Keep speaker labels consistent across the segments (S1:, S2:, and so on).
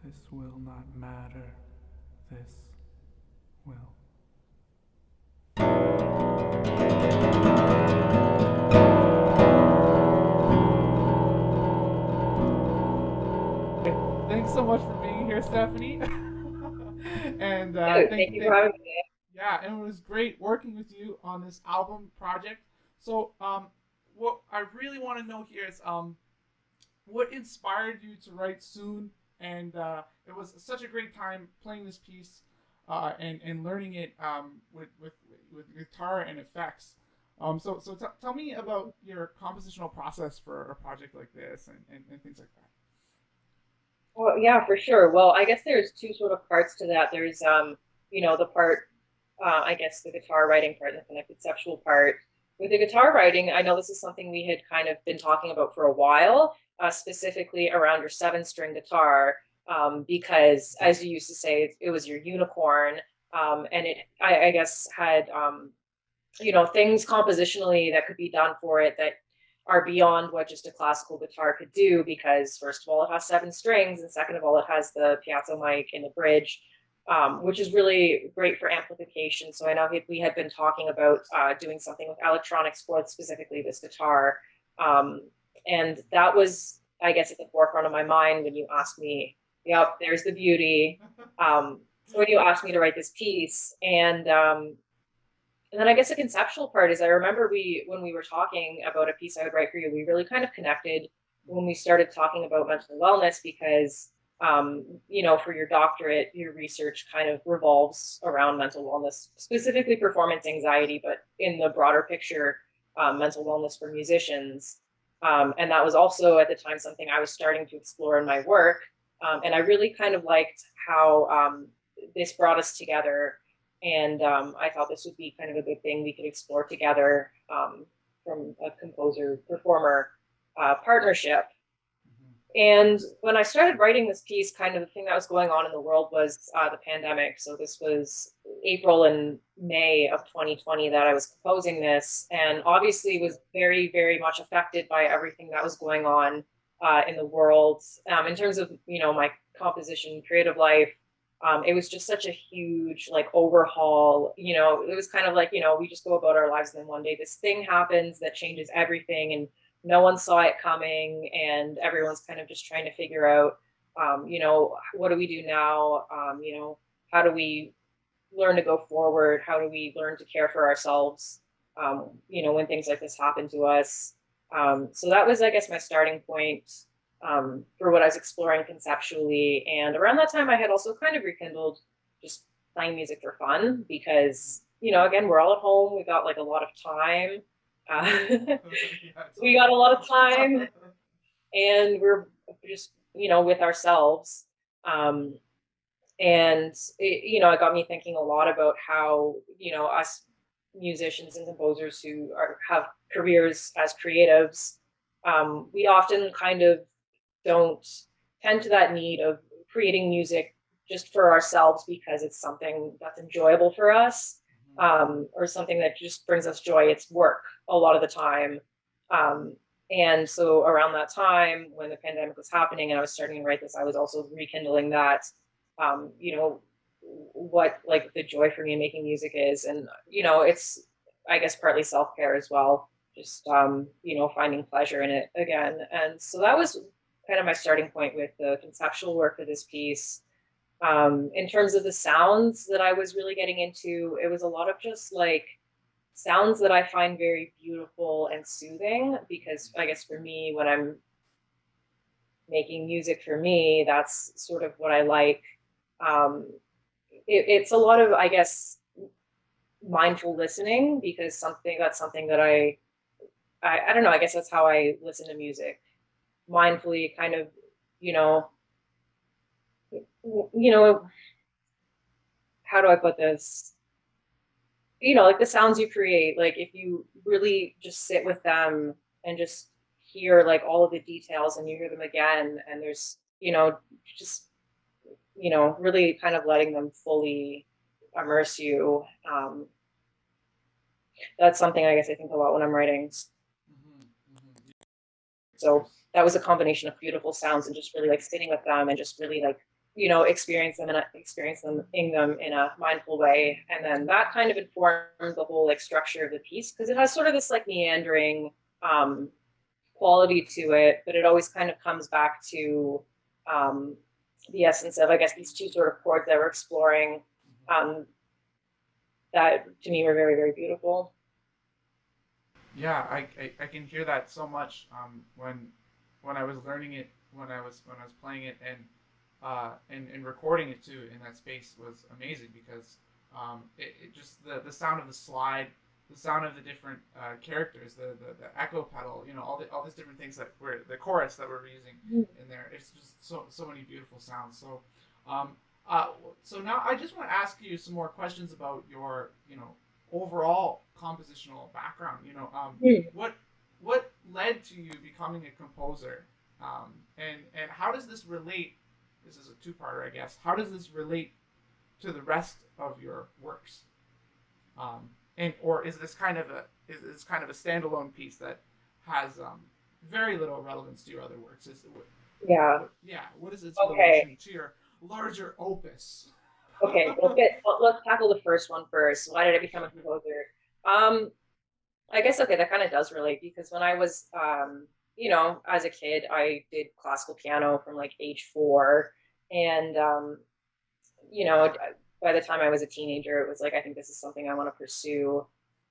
S1: This will not matter. This will. Thanks so much for being here, Stephanie. and
S2: Dude, thank you for having me.
S1: yeah, and it was great working with you on this album project. So, what I really want to know here is, what inspired you to write Soon? And it was such a great time playing this piece, and learning it, with guitar and effects. So tell me about your compositional process for a project like this, and things like that.
S2: Well, yeah, for sure. Well, I guess there's two sort of parts to that. There's the part, I guess the guitar writing part and the conceptual part. With the guitar writing, I know this is something we had kind of been talking about for a while, specifically around your seven-string guitar, because as you used to say, it was your unicorn, and I guess, had things compositionally that could be done for it that are beyond what just a classical guitar could do, because first of all it has seven strings, and second of all it has the piezo mic and the bridge, which is really great for amplification. So I know we had been talking about doing something with electronics for specifically this guitar, um, and that was, I guess, at the forefront of my mind when you asked me. Yep, there's the beauty. When you asked me to write this piece, and then I guess the conceptual part is, I remember when we were talking about a piece I would write for you, we really kind of connected when we started talking about mental wellness, because for your doctorate, your research kind of revolves around mental wellness, specifically performance anxiety, but in the broader picture, mental wellness for musicians. And that was also at the time something I was starting to explore in my work. And I really kind of liked how this brought us together, and I thought this would be kind of a good thing we could explore together, from a composer performer partnership. And when I started writing this piece, kind of the thing that was going on in the world was the pandemic. So this was April and May of 2020 that I was composing this, and obviously was very, very much affected by everything that was going on in the world, in terms of my composition, creative life. It was just such a huge like overhaul. It was kind of like, we just go about our lives, and then one day this thing happens that changes everything, and no one saw it coming, and everyone's kind of just trying to figure out, what do we do now? How do we learn to go forward? How do we learn to care for ourselves? When things like this happen to us. So that was, I guess, my starting point, for what I was exploring conceptually. And around that time, I had also kind of rekindled just playing music for fun, because, again, we're all at home. We got like a lot of time.
S1: Yeah,
S2: We got a
S1: totally.
S2: lot of time, and we're just, with ourselves. Um, and it got me thinking a lot about how, us musicians and composers who have careers as creatives, we often kind of don't tend to that need of creating music just for ourselves because it's something that's enjoyable for us, or something that just brings us joy. It's work a lot of the time. Um, and so around that time when the pandemic was happening and I was starting to write this, I was also rekindling that, what like the joy for me in making music is. And, it's, I guess, partly self care as well. Just, finding pleasure in it again. And so that was kind of my starting point with the conceptual work for this piece. In terms of the sounds that I was really getting into, it was a lot of just like sounds that I find very beautiful and soothing, because I guess for me, when I'm making music for me, that's sort of what I like. Um, it's a lot of, I guess, mindful listening, because something that I don't know, I guess that's how I listen to music, mindfully, kind of, you know, you know, how do I put this? Like the sounds you create, like if you really just sit with them and just hear like all of the details, and you hear them again, and there's, just, really kind of letting them fully immerse you. That's something I guess I think about when I'm writing.
S1: Hmm.
S2: So
S1: There's
S2: that was a combination of beautiful sounds and just really like sitting with them and just really like experience them in a mindful way. And then that kind of informed the whole like structure of the piece because it has sort of this like meandering um, quality to it, but it always kind of comes back to um, the essence of, I guess, these two sort of chords that we're exploring um, that to me were very, very beautiful.
S1: Yeah, I can hear that so much when I was learning it, when I was playing it, and recording it too in that space was amazing because it just the sound of the slide, the sound of the different characters, the echo pedal, you know, all these different things that were the chorus that we're using in there. It's just so many beautiful sounds. Um, uh, so now I just want to ask you some more questions about your overall compositional background. What led to you becoming a composer, and how does this relate? This is a two-parter, I guess. How does this relate to the rest of your works? And or is this kind of a standalone piece that has very little relevance to your other works?
S2: Yeah.
S1: Yeah, what is its
S2: Okay.
S1: relation to your larger opus?
S2: Okay. Let's tackle the first one first. Why did I become a composer? Um, I guess okay, that kind of does relate because when I was as a kid, I did classical piano from like age 4, and you know, by the time I was a teenager, it was like, I think this is something I want to pursue.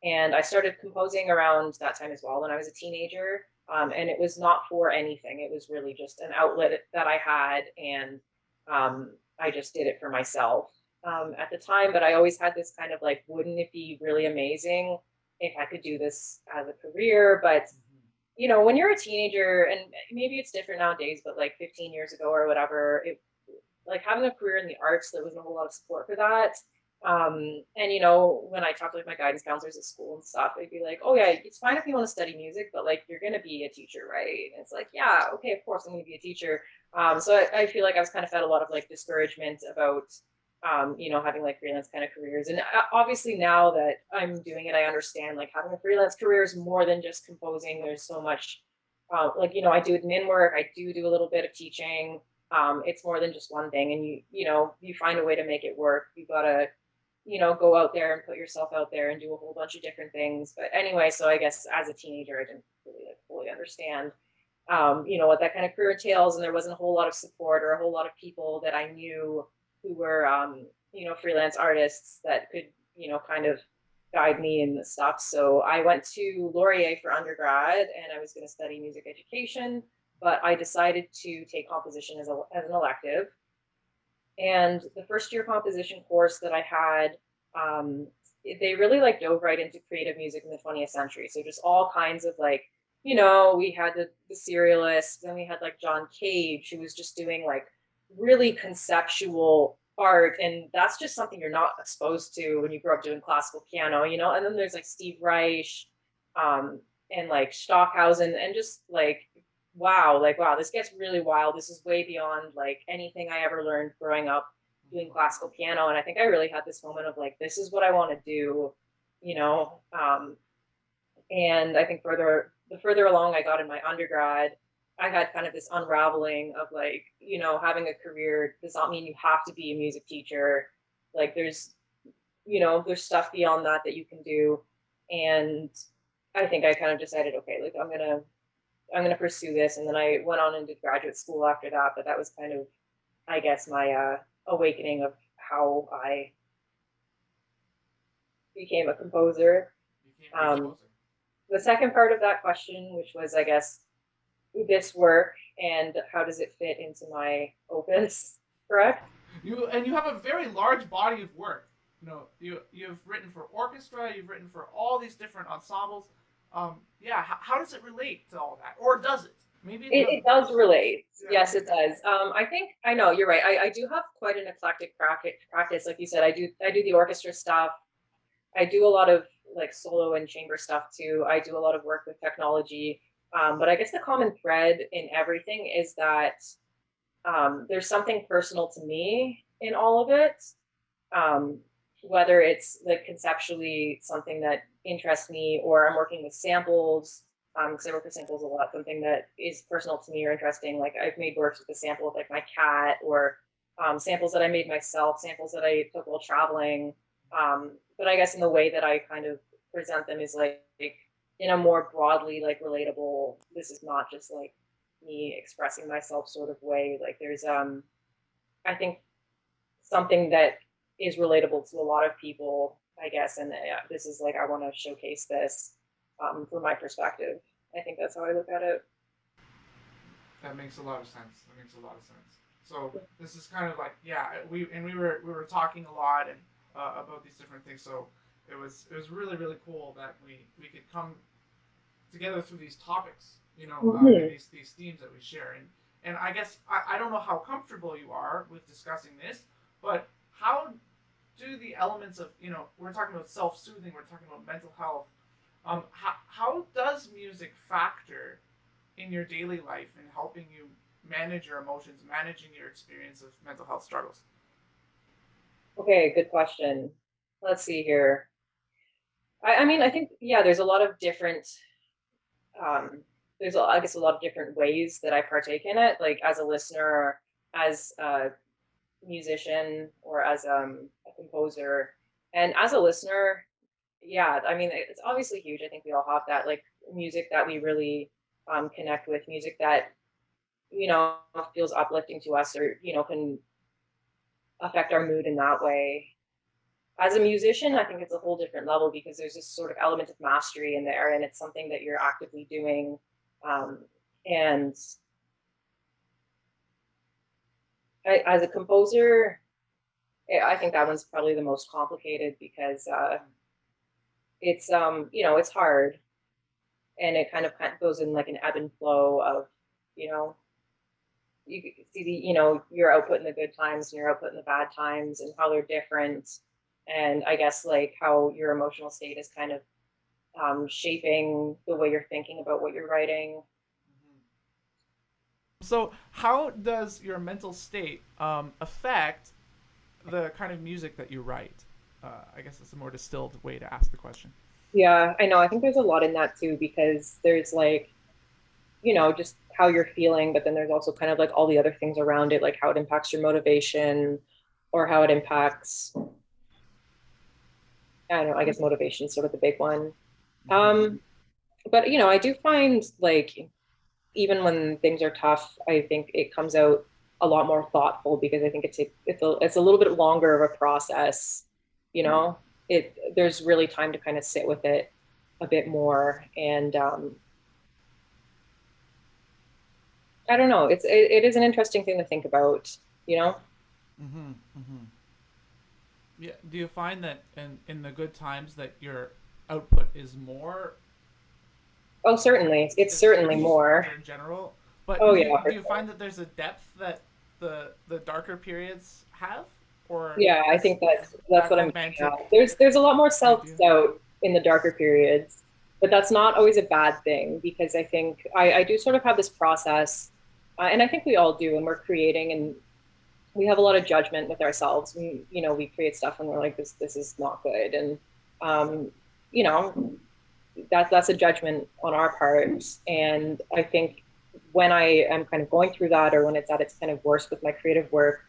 S2: And I started composing around that time as well when I was a teenager. And it was not for anything. It was really just an outlet that I had. And I just did it for myself at the time. But I always had this kind of like, wouldn't it be really amazing if I could do this as a career? But when you're a teenager, and maybe it's different nowadays, but like 15 years ago or whatever, it like having a career in the arts, there wasn't a whole lot of support for that. And when I talked to like my guidance counselors at school and stuff, they'd be like, "Oh yeah, it's fine if you want to study music, but like you're gonna be a teacher, right?" And it's like, yeah, okay, of course I'm gonna be a teacher. So I feel like I was kind of fed a lot of like discouragement about having like freelance kind of careers. And obviously now that I'm doing it, I understand like having a freelance career is more than just composing. There's so much, I do admin work. I do a little bit of teaching. It's more than just one thing, and you find a way to make it work. You gotta go out there and put yourself out there and do a whole bunch of different things. But anyway, so I guess as a teenager, I didn't really like fully understand what that kind of career entails, and there wasn't a whole lot of support or a whole lot of people that I knew who were freelance artists that could kind of guide me in the stuff. So I went to Laurier for undergrad, and I was going to study music education, but I decided to take composition as an elective. And the first year composition course that I had, they really like dove right into creative music in the 20th century. So just all kinds of like, we had the serialists, then we had like John Cage, who was just doing like really conceptual art. And that's just something you're not exposed to when you grow up doing classical piano, and then there's like Steve Reich, um, and like Stockhausen, and just like wow, this gets really wild. This is way beyond like anything I ever learned growing up doing classical piano. And I think I really had this moment of like, this is what I want to do, you know. And I think the further along I got in my undergrad, I had kind of this unraveling of like, having a career does not mean you have to be a music teacher. Like there's stuff beyond that you can do. And I think I kind of decided, okay, like I'm gonna pursue this, and then I went on and did graduate school after that. But that was kind of, I guess, my awakening of how I became a composer.
S1: Became a
S2: Um,
S1: composer.
S2: the second part of that question, which was, I guess, this work and how does it fit into my opus, correct?
S1: You have a very large body of work. You've written for orchestra. You've written for all these different ensembles. Yeah, how does it relate to all that, or does it? Maybe it
S2: It
S1: doesn't.
S2: does relate.
S1: Yeah.
S2: Yes, it does. I think I know you're right. I do have quite an eclectic practice. Like you said, I do the orchestra stuff. I do a lot of like solo and chamber stuff too. I do a lot of work with technology. But I guess the common thread in everything is that there's something personal to me in all of it. Um, whether it's like conceptually something that interests me, or I'm working with samples, because I work with samples a lot, something that is personal to me or interesting. Like I've made works with a sample of like my cat, or samples that I made myself, samples that I took while traveling. But I guess in the way that I kind of present them is like in a more broadly like relatable. This is not just like me expressing myself sort of way. Like there's I think something that is relatable to a lot of people, I guess, and this is like I want to showcase this from my perspective. I think that's how I look at it.
S1: That makes a lot of sense. That makes a lot of sense. So this is kind of like, yeah, we were talking a lot and about these different things. So it was really really cool that we could come together through these topics, and
S2: Mm-hmm.
S1: these themes that we share. And I guess I don't know how comfortable you are with discussing this, but how do the elements of, we're talking about self-soothing, we're talking about mental health. How does music factor in your daily life in helping you manage your emotions, managing your experience of mental health struggles?
S2: Okay, good question. Let's see here. I mean, I think yeah, there's a lot of different um, I guess a lot of different ways that I partake in it, like as a listener, as a musician, or as a composer, and as a listener. Yeah, I mean, it's obviously huge. I think we all have that, like music that we really connect with, music that you know feels uplifting to us, or can affect our mood in that way. As a musician, I think it's a whole different level because there's this sort of element of mastery in there, and it's something that you're actively doing. Um, and as a composer, I think that one's probably the most complicated because it's it's hard, and it kind of goes in like an ebb and flow of you know you see the your output in the good times and your output in the bad times and how they're different, and I guess like how your emotional state is kind of shaping the way you're thinking about what you're writing.
S1: So, how does your mental state affect the kind of music that you write? I guess it's a more distilled way to ask the question.
S2: Yeah, I know. I think there's a lot in that too because there's like, just how you're feeling, but then there's also kind of like all the other things around it, like how it impacts your motivation or how it impacts, I don't know, I guess motivation is sort of the big one.
S1: Mm-hmm.
S2: Um, but I do find like even when things are tough, I think it comes out a lot more thoughtful because I think it's a little bit longer of a process, you know. There's really time to kind of sit with it a bit more, and I don't know. It is an interesting thing to think about, you know.
S1: Mm-hmm. Mm-hmm. Yeah. Do you find that in the good times that your output is more
S2: Oh, certainly, it's certainly
S1: is
S2: more.
S1: richer in general? But
S2: Oh
S1: do you
S2: yeah, for
S1: do you
S2: sure.
S1: find that there's a depth that the darker periods have, or
S2: Yeah, I
S1: is
S2: think that's
S1: that
S2: what I'm getting at.
S1: romantic
S2: There's a lot more self
S1: idea?
S2: doubt in the darker periods, but that's not always a bad thing because I think I do sort of have this process, and I think we all do, and we're creating, and we have a lot of judgment with ourselves. We create stuff, and we're like, this is not good, and um, you know, that's a judgment on our part, and I think when I am kind of going through that, or when it's at its kind of worst with my creative work.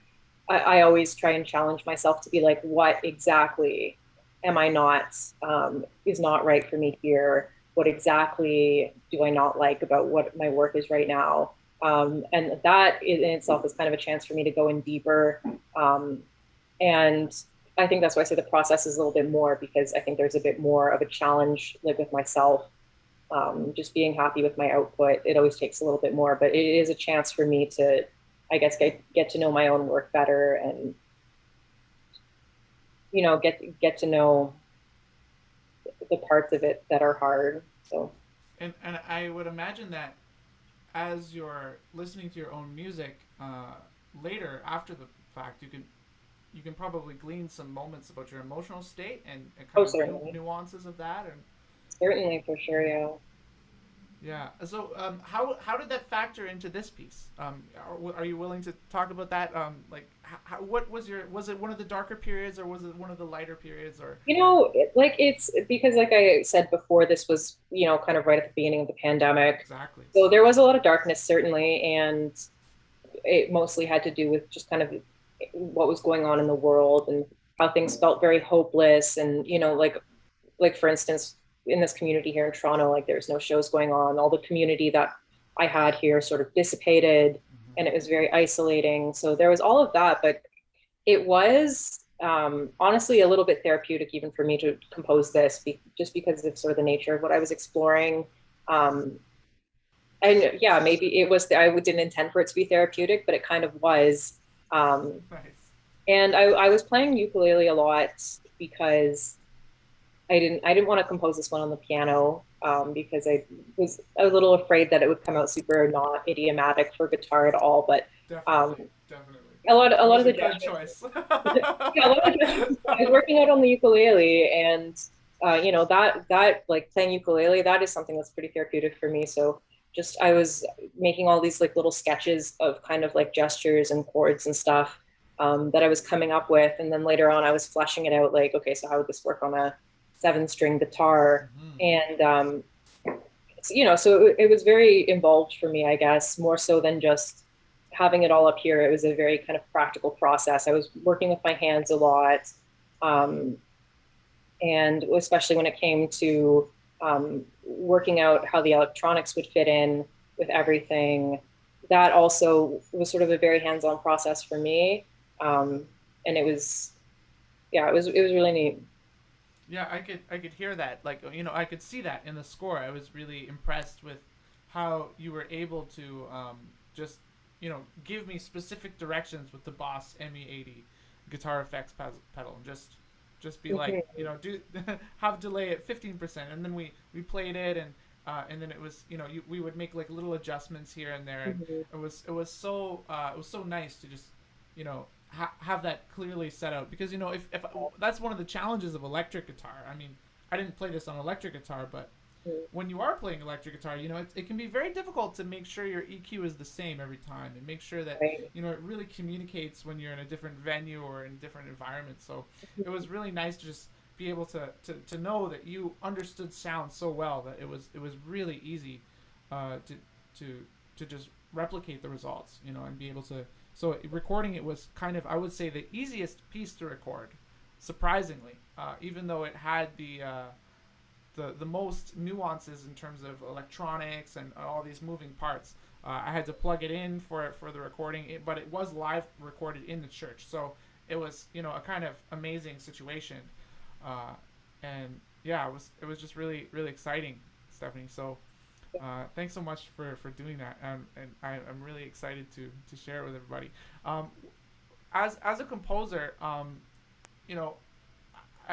S2: I always try and challenge myself to be like, what exactly am I not, is not right for me here? What exactly do I not like about what my work is right now? And that in itself is kind of a chance for me to go in deeper. Um, and I think that's why I say the process is a little bit more because I think there's a bit more of a challenge, like with myself, just being happy with my output. It always takes a little bit more, but it is a chance for me to, I guess, get to know my own work better, and get to know the parts of it that are hard. So
S1: And I would imagine that as you're listening to your own music later after the fact, you can probably glean some moments about your emotional state and
S2: oh,
S1: kind of
S2: certainly,
S1: nuances of that. And
S2: certainly for sure, yeah.
S1: yeah, so how did that factor into this piece? Are you willing to talk about that? Like, what was it one of the darker periods, or was it one of the lighter periods, or
S2: Like it's because, like I said before, this was kind of right at the beginning of the pandemic,
S1: exactly?
S2: so there was a lot of darkness certainly, and it mostly had to do with just kind of what was going on in the world and how things felt very hopeless. And, like for instance, in this community here in Toronto, like there's no shows going on. All the community that I had here sort of dissipated and it was very isolating. So there was all of that, but it was honestly a little bit therapeutic even for me to compose this just because of sort of the nature of what I was exploring. Um, and yeah, maybe it was, I didn't intend for it to be therapeutic, but it kind of was. Um,
S1: Nice.
S2: and I was playing ukulele a lot because I didn't want to compose this one on the piano because I was a little afraid that it would come out super not idiomatic for guitar at all. But um,
S1: Definitely, definitely.
S2: a
S1: It
S2: lot
S1: was
S2: of
S1: a
S2: the
S1: good
S2: gestures,
S1: choice.
S2: yeah, a lot of the gestures. I was working out on the ukulele, and that like playing ukulele, that is something that's pretty therapeutic for me. So just I was making all these like little sketches of kind of like gestures and chords and stuff that I was coming up with, and then later on I was fleshing it out. Like, okay, so how would this work on a seven-string guitar?
S1: Mhm.
S2: And so it was very involved for me, I guess, more so than just having it all up here. It was a very kind of practical process. I was working with my hands a lot, um, and especially when it came to working out how the electronics would fit in with everything. That also was sort of a very hands-on process for me, and it was, yeah, it was really neat.
S1: Yeah, I could hear that. Like, I could see that in the score. I was really impressed with how you were able to just give me specific directions with the Boss ME80 guitar effects pedal, and just be like,
S2: Mm-hmm.
S1: do have delay at 15%, and then we played it, and then it was, we would make like little adjustments here and there, and
S2: Mm-hmm.
S1: it was so nice to just have that clearly set out, because if that's one of the challenges of electric guitar. I mean, I didn't play this on electric guitar, but when you are playing electric guitar, it can be very difficult to make sure your EQ is the same every time, and make sure that
S2: Right.
S1: it really communicates when you're in a different venue or in a different environment. So it was really nice to just be able to know that you understood sound so well that it was really easy to to to just replicate the results, and be able to. So recording it was kind of, I would say, the easiest piece to record, surprisingly, even though it had the most nuances in terms of electronics and all these moving parts. I had to plug it in for the recording, but it was live recorded in the church, so it was a kind of amazing situation, uh, and yeah, it was just really really exciting, Stephanie. So thanks so much for doing that, and I'm really excited to share it with everybody. Um, as a composer, you know,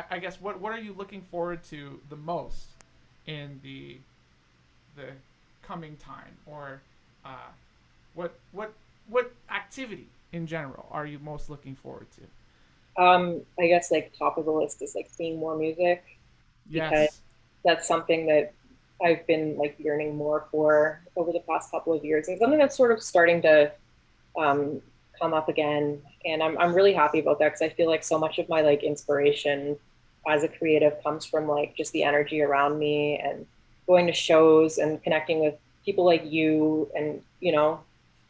S1: I guess what are you looking forward to the most in the coming time, or uh, what activity in general are you most looking forward to?
S2: I guess like top of the list is like seeing more music because
S1: Yes.
S2: that's something that I've been like yearning more for over the past couple of years, and something that's sort of starting to um, come up again. And I'm really happy about that because I feel like so much of my like inspiration as a creative comes from like just the energy around me and going to shows and connecting with people like you and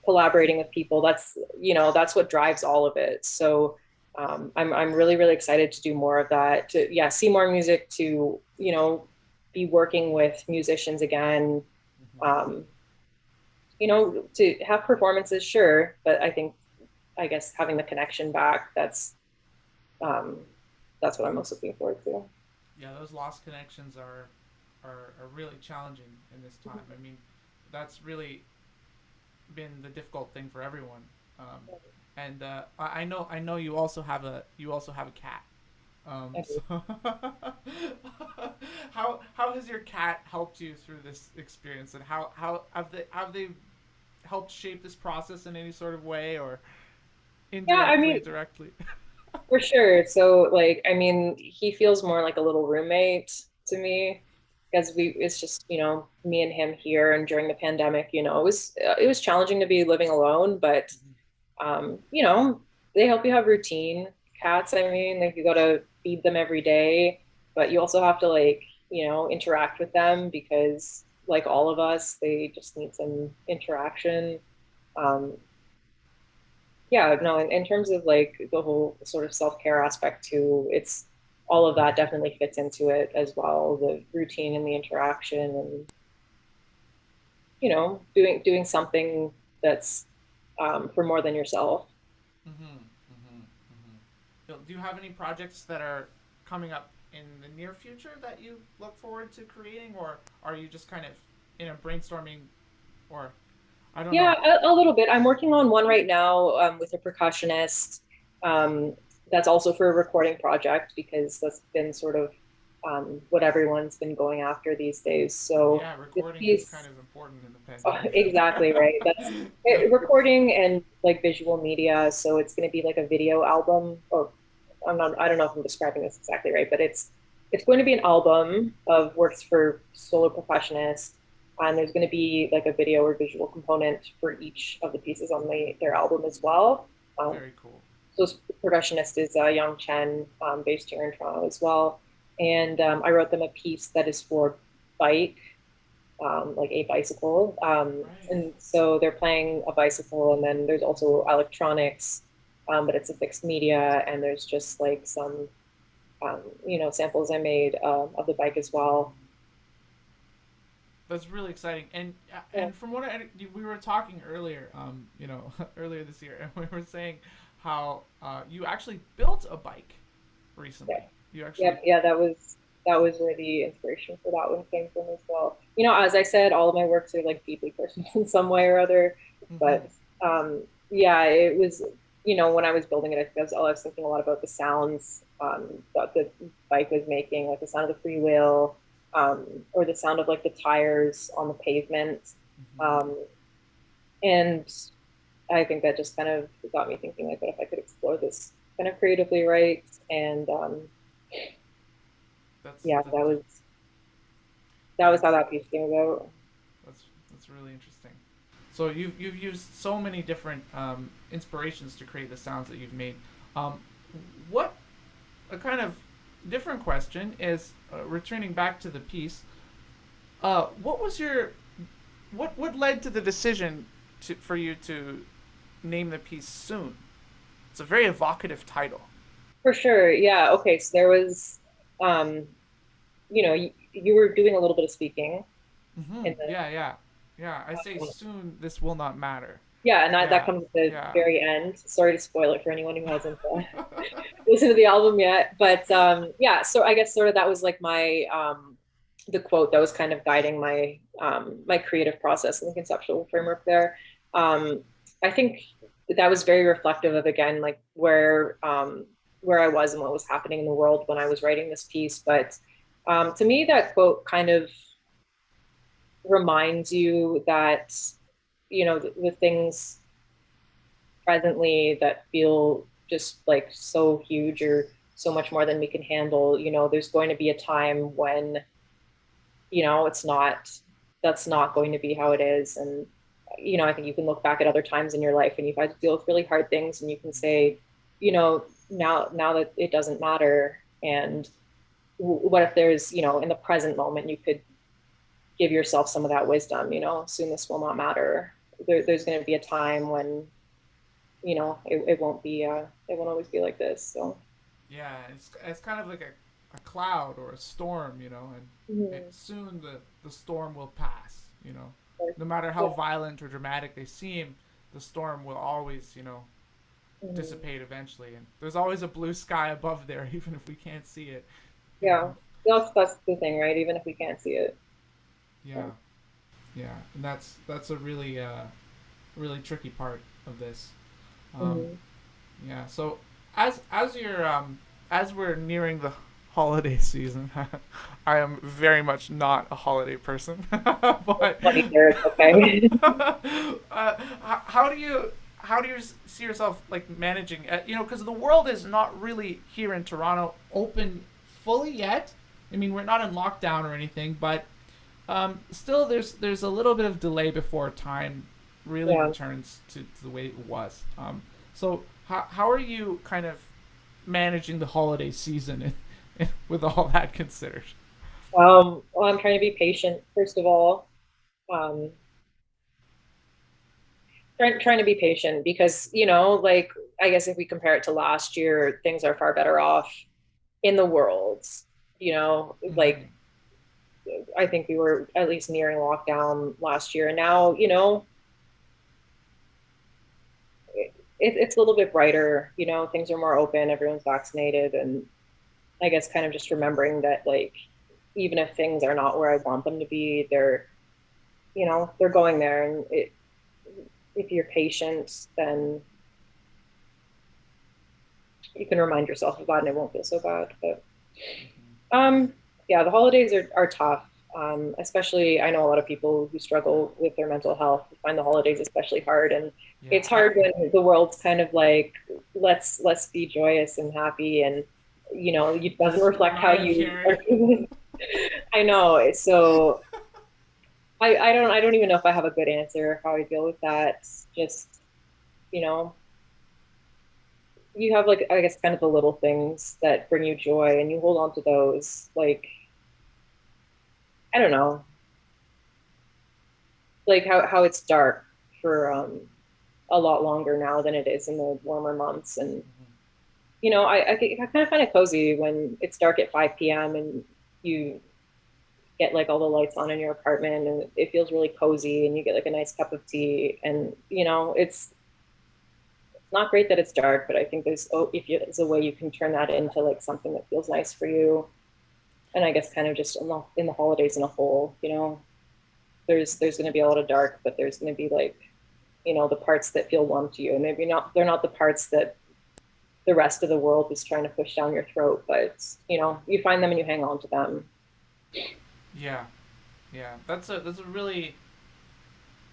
S2: collaborating with people. That's what drives all of it. So I'm really really excited to do more of that. To see more music. To be working with musicians again.
S1: Mm-hmm.
S2: Um, to have performances, sure, but I guess having the connection back, um, that's what I'm most looking forward to.
S1: Yeah, those lost connections are really challenging in this time. I mean, that's really been the difficult thing for everyone. Um, and I know you also have a cat. So how has your cat helped you through this experience, and how have they helped shape this process in any sort of way, or
S2: Yeah, I
S1: indirectly,
S2: mean,
S1: directly?
S2: for sure. So, like, I mean, he feels more like a little roommate to me because it's just, me and him here. And during the pandemic, it was challenging to be living alone, but um, you know, they help you have routine. Cats, I mean, like you got to feed them every day, but you also have to like, interact with them because like all of us, they just need some interaction. Um, yeah, no, in terms of like the whole sort of self-care aspect too, it's all of that definitely fits into it as well, the routine and the interaction and doing something that's for more than yourself.
S1: Mm-hmm. Mm-hmm. Mm-hmm. Do you have any projects that are coming up in the near future that you look forward to creating, or are you just kind of in a brainstorming, or I don't
S2: Yeah,
S1: know?
S2: a little bit. I'm working on one right now with a percussionist. Um, that's also for a recording project because that's been sort of what everyone's been going after these days. So
S1: Yeah,
S2: this
S1: recording is kind
S2: piece,
S1: of important in the pandemic.
S2: exactly right. That's recording and like visual media. So it's going to be like a video album. Or I don't know if I'm describing this exactly right, but it's going to be an album of works for solo percussionists, and there's going to be like a video or visual component for each of the pieces on their album as well. Um,
S1: Very cool.
S2: so percussionist is Young Chen, based here in Toronto as well, and I wrote them a piece that is for bike, like a bicycle.
S1: Right.
S2: And so they're playing a bicycle, and then there's also electronics, but it's a fixed media, and there's just like some, samples I made of the bike as well.
S1: That's really exciting. And
S2: Yeah,
S1: from what we were talking earlier, earlier this year, and we were saying how you actually built a bike
S2: yeah,
S1: recently. You actually.
S2: yeah. That was where the inspiration for that one came from as well. As I said, all of my works are like deeply personal in some way or other,
S1: Mm-hmm.
S2: but yeah, it was. When I was building it, I was thinking a lot about the sounds that the bike was making, like the sound of the freewheel, or the sound of like the tires on the pavement.
S1: Mm-hmm.
S2: Um, and I think that just kind of got me thinking like, what if I could explore this kind of creatively, right? And
S1: That's
S2: yeah,
S1: that,
S2: that was how
S1: that's
S2: that piece came about.
S1: that's that's really interesting. So you've used so many different inspirations to create the sounds that you've made. Um, what a kind of different question is returning back to the piece. What was your what led to the decision for you to name the piece soon? It's a very evocative title.
S2: For sure. Yeah. Okay. So there was, um, you were doing a little bit of speaking
S1: Mm-hmm.
S2: in the,
S1: Yeah, yeah, yeah. I say soon. This will not matter.
S2: yeah, and that
S1: Yeah,
S2: comes at the
S1: yeah.
S2: very end. Sorry to spoil it for anyone who hasn't listened to the album yet, but yeah. So I guess sort of that was like my the quote that was kind of guiding my creative process and the conceptual framework there. Um, I think that was very reflective of again like where I was and what was happening in the world when I was writing this piece. But to me, that quote kind of reminds you that the things presently that feel just like so huge or so much more than we can handle. There's going to be a time when it's not that's not going to be how it is. And I think you can look back at other times in your life and you've had to deal with really hard things, and you can say, now that it doesn't matter. And what if there's, in the present moment, you could give yourself some of that wisdom, soon this will not matter. There's going to be a time when it won't always be like this. So
S1: Yeah, it's kind of like a cloud or a storm, and
S2: mm-hmm.
S1: soon the storm will pass. No matter how
S2: Yeah.
S1: violent or dramatic they seem, the storm will always
S2: Mm-hmm.
S1: dissipate eventually, and there's always a blue sky above there, even if we can't see it. You
S2: Yeah,
S1: know.
S2: that's the thing, right? Even if we can't see it.
S1: Yeah, yeah, and that's a really tricky part of this. Um,
S2: Mm-hmm.
S1: Yeah. So as we're nearing the holiday season, I am very much not a holiday person. But
S2: Funny there, it's okay.
S1: how do you see yourself like managing? Because the world is not really here in Toronto open fully yet. I mean, we're not in lockdown or anything, but still, there's a little bit of delay before time really
S2: Yeah.
S1: returns to the way it was. So how are you kind of managing the holiday season with all that considered?
S2: Well, I'm trying to be patient, first of all. Um, trying to be patient because, like, I guess if we compare it to last year, things are far better off in the world. Like,
S1: Hmm.
S2: I think we were at least nearing lockdown last year. And now, it's a little bit brighter, things are more open, everyone's vaccinated. And I guess kind of just remembering that, like, even if things are not where I want them to be, they're going there. And if you're patient, then you can remind yourself of that and it won't feel so bad. But
S1: Hmm.
S2: um, yeah, the holidays are tough. Especially, I know a lot of people who struggle with their mental health find the holidays especially hard, and
S1: Yeah.
S2: it's hard when the world's kind of like, let's be joyous and happy, and it doesn't
S1: Just
S2: reflect how
S1: Mariah
S2: you are
S1: Carey.
S2: feeling. I know. So I don't even know if I have a good answer how I deal with that. Just, you know, you have, like, I guess, kind of the little things that bring you joy, and you hold on to those. Like, I don't know, like how it's dark for a lot longer now than it is in the warmer months. And I kind of find it cozy when it's dark at 5 p.m. and you get, like, all the lights on in your apartment, and it feels really cozy, and you get, like, a nice cup of tea. And it's not great that it's dark, but I think there's a way you can turn that into, like, something that feels nice for you. And I guess kind of just in the holidays in a whole, there's going to be a lot of dark, but there's going to be, like, the parts that feel warm to you. And maybe not, they're not the parts that the rest of the world is trying to push down your throat, but you find them and you hang on to them.
S1: Yeah. Yeah. That's a really,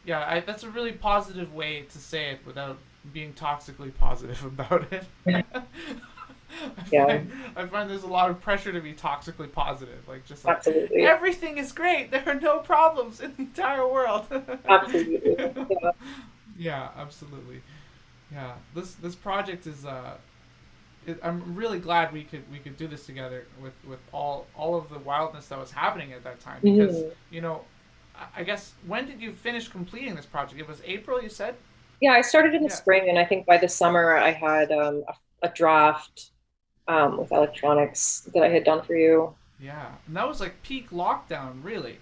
S1: yeah, that's a really positive way to say it without being toxically positive about it. I
S2: Yeah,
S1: find I find there's a lot of pressure to be toxically positive, like just like
S2: absolutely.
S1: everything is great, there are no problems in the entire world.
S2: Absolutely. Yeah.
S1: Yeah, absolutely. Yeah, this project is I'm really glad we could do this together with all of the wildness that was happening at that time because
S2: Mhm.
S1: I guess when did you finish completing this project? It was April, you said?
S2: Yeah, I started in the
S1: Yeah.
S2: spring, and I think by the summer I had a draft with electronics that I had done for you.
S1: Yeah, and that was like peak lockdown, really.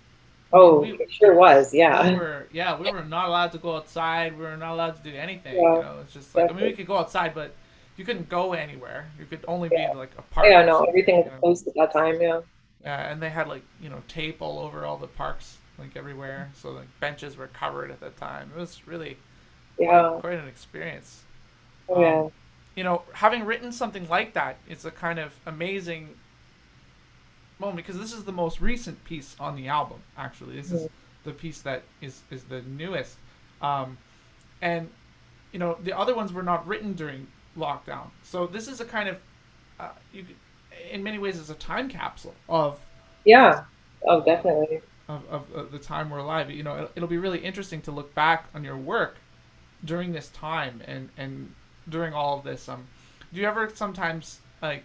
S1: I mean,
S2: Oh,
S1: we
S2: it sure was.
S1: we
S2: Yeah.
S1: were yeah we were not allowed to go outside. We were not allowed to do anything.
S2: Yeah,
S1: It's just like I mean we
S2: exactly.
S1: could go outside, but you couldn't go anywhere. You could only be
S2: Yeah.
S1: in like a
S2: Yeah,
S1: park or
S2: no,
S1: something.
S2: everything was closed at that time. Yeah.
S1: And they had like tape all over all the parks, like everywhere. So like benches were covered at that time. It was really quite
S2: Yeah.
S1: quite an experience.
S2: Oh,
S1: Um,
S2: yeah.
S1: having written something like that, it's a kind of amazing moment because this is the most recent piece on the album. Actually, this is
S2: Mhm.
S1: the piece that is the newest, um, and the other ones were not written during lockdown. So this is a kind of you, in many ways, is a time capsule
S2: Yeah. Oh,
S1: uh,
S2: definitely.
S1: of the time we're alive. It'll be really interesting to look back on your work during this time and during all of this. Do you ever sometimes like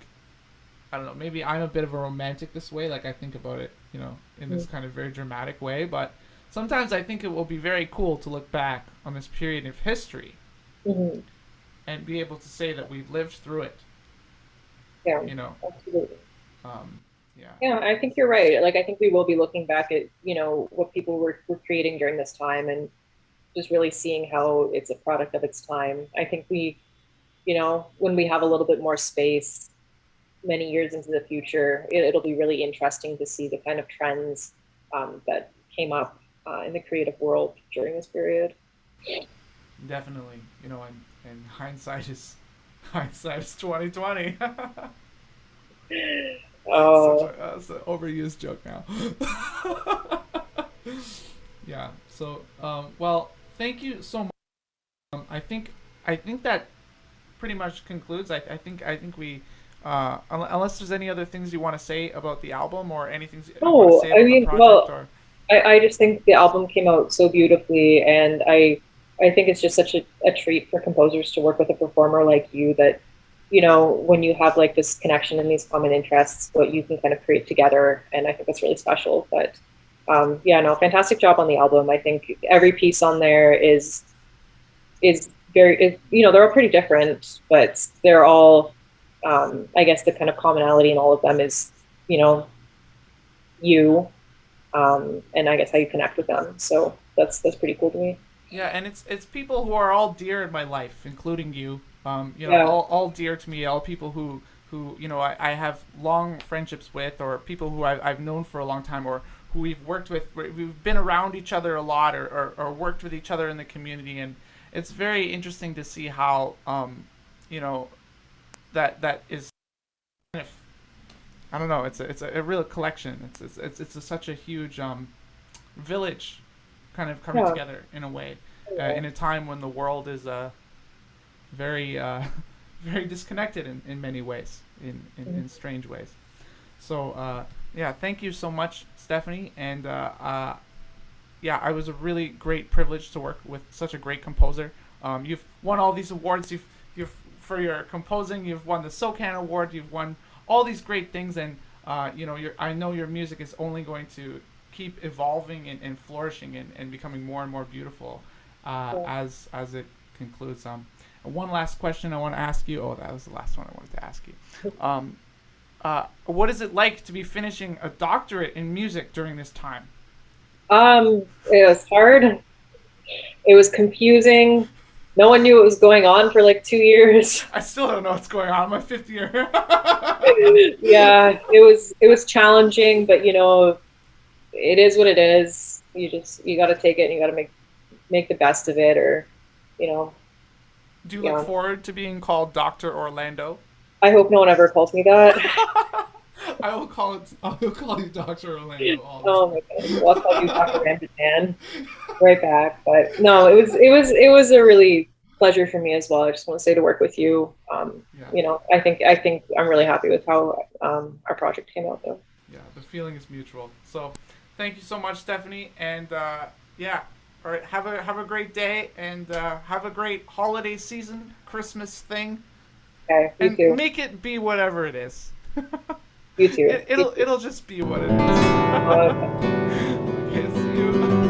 S1: I don't know, maybe I'm a bit of a romantic this way. Like I think about it, in this kind of very dramatic way. But sometimes I think it will be very cool to look back on this period of history
S2: Hmm.
S1: and be able to say that we've lived through it.
S2: Yeah,
S1: You know,
S2: absolutely.
S1: um, yeah,
S2: Yeah, I think you're right. Like, I think we will be looking back at, what people were creating during this time, and just really seeing how it's a product of its time. I think when we have a little bit more space many years into the future, it'll be really interesting to see the kind of trends that came up in the creative world during this period.
S1: definitely. And hindsight is 2020.
S2: Oh,
S1: That's an overused joke now. Yeah. So, well, thank you so much. I think that pretty much concludes. I think we, unless there's any other things you want to say about the album or anything you want to
S2: no,
S1: say
S2: I
S1: about the
S2: mean,
S1: project
S2: well,
S1: or.
S2: I just think the album came out so beautifully, and I think it's just such a treat for composers to work with a performer like you that, when you have, like, this connection and these common interests, what you can kind of create together. And I think that's really special. But yeah, no, fantastic job on the album. I think every piece on there is they're all pretty different, but they're all, I guess the kind of commonality in all of them is, you know, you, and I guess how you connect with them. So that's pretty cool to me.
S1: Yeah, and it's people who are all dear in my life, including you.
S2: Yeah.
S1: All dear to me, all people who I have long friendships with, or people who I've known for a long time, or who we've worked with. We've been around each other a lot, or worked with each other in the community, and it's very interesting to see how you know that is kind of, I don't know. It's a real collection. It's such a huge village, kind of coming
S2: Yeah.
S1: together in a way,
S2: Yeah.
S1: in a time when the world is very very disconnected in many ways, in strange ways. So yeah, thank you so much, Stephanie, and yeah, I was a really great privilege to work with such a great composer. You've won all these awards. You've for your composing. You've won the SOCAN award. You've won all these great things, and I know your music is only going to keep evolving and flourishing and becoming more and more beautiful
S2: Yeah.
S1: as it concludes. One last question I want to ask you. Oh, that was the last one I wanted to ask you. What is it like to be finishing a doctorate in music during this time?
S2: It was hard. It was confusing. No one knew what was going on for like 2 years.
S1: I still don't know what's going on. My fifth year.
S2: Yeah, it was challenging, but it is what it is. You got to take it and you got to make the best of it, or you know,
S1: Do you look
S2: yeah.
S1: forward to being called Doctor Orlando?
S2: I hope no one ever calls me that.
S1: I will call it. I will call you Doctor Orlando all the
S2: Oh my
S1: time.
S2: goodness. Well, I'll call you Dr. Ramjattan right back. But no, it was a really pleasure for me as well. I just want to say to work with you.
S1: Yeah,
S2: I think I'm really happy with how our project came out though.
S1: yeah. The feeling is mutual. So, thank you so much, Stephanie. And yeah, all right. Have a great day, and have a great holiday season, Christmas thing,
S2: Okay, you
S1: and
S2: too.
S1: make it be whatever it is.
S2: You too. You too.
S1: It'll just be what it is.
S2: Okay.
S1: Okay, see you.